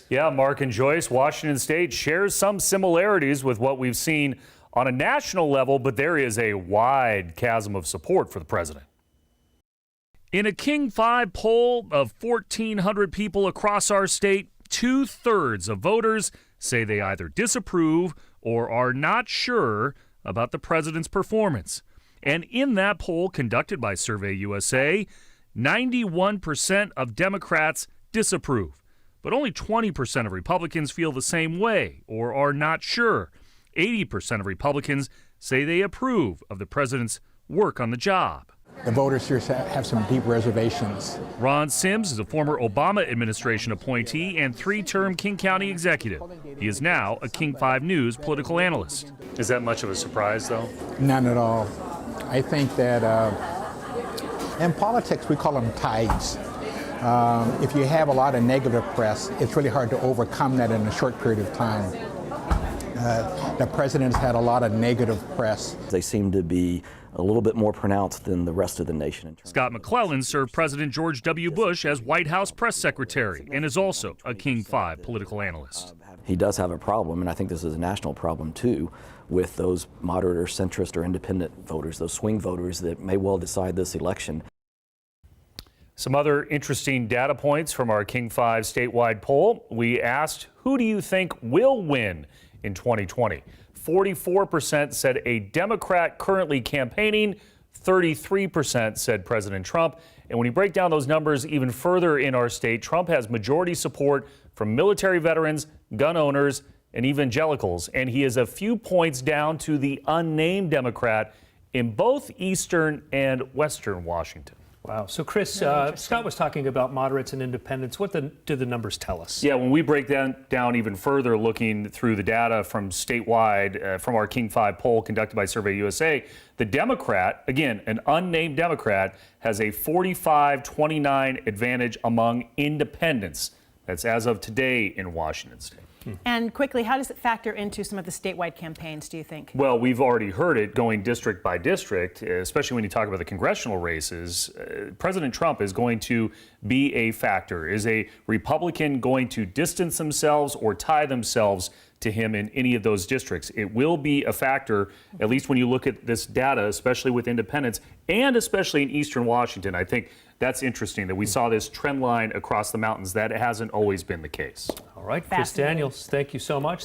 Yeah, Mark and Joyce, Washington State shares some similarities with what we've seen on a national level, but there is a wide chasm of support for the president. In a King 5 poll of 1,400 people across our state, 2/3 of voters say they either disapprove or are not sure about the president's performance. And in that poll conducted by Survey USA, 91% of Democrats disapprove. But only 20% of Republicans feel the same way or are not sure. 80% of Republicans say they approve of the president's work on the job. The voters here have some deep reservations. Ron Sims is a former Obama administration appointee and 3-term King County executive. He is now a King 5 News political analyst. Is that much of a surprise, though? None at all. I think that in politics we call them tides. If you have a lot of negative press, it's really hard to overcome that in a short period of time. The president's had a lot of negative press. They seem to be a little bit more pronounced than the rest of the nation. Scott McClellan served President George W. Bush as White House press secretary and is also a King 5 political analyst. He does have a problem, and I think this is a national problem too, with those moderate or centrist or independent voters, those swing voters that may well decide this election. Some other interesting data points from our King 5 statewide poll. We asked, who do you think will win in 2020? 44% said a Democrat currently campaigning, 33% said President Trump. And when you break down those numbers even further in our state, Trump has majority support from military veterans, gun owners, and evangelicals. And he is a few points down to the unnamed Democrat in both eastern and western Washington. Wow. So, Chris, Scott was talking about moderates and independents. What do the numbers tell us? Yeah, when we break that down even further, looking through the data from statewide, from our King 5 poll conducted by Survey USA, the Democrat, again, an unnamed Democrat, has a 45-29 advantage among independents. That's as of today in Washington State. And quickly, how does it factor into some of the statewide campaigns, do you think? Well, we've already heard it going district by district, especially when you talk about the congressional races. President Trump is going to be a factor. Is a Republican going to distance themselves or tie themselves to him in any of those districts? It will be a factor, at least when you look at this data, especially with independents and especially in eastern Washington. I think that's interesting that we saw this trend line across the mountains. That hasn't always been the case. All right, Chris Daniels, thank you so much.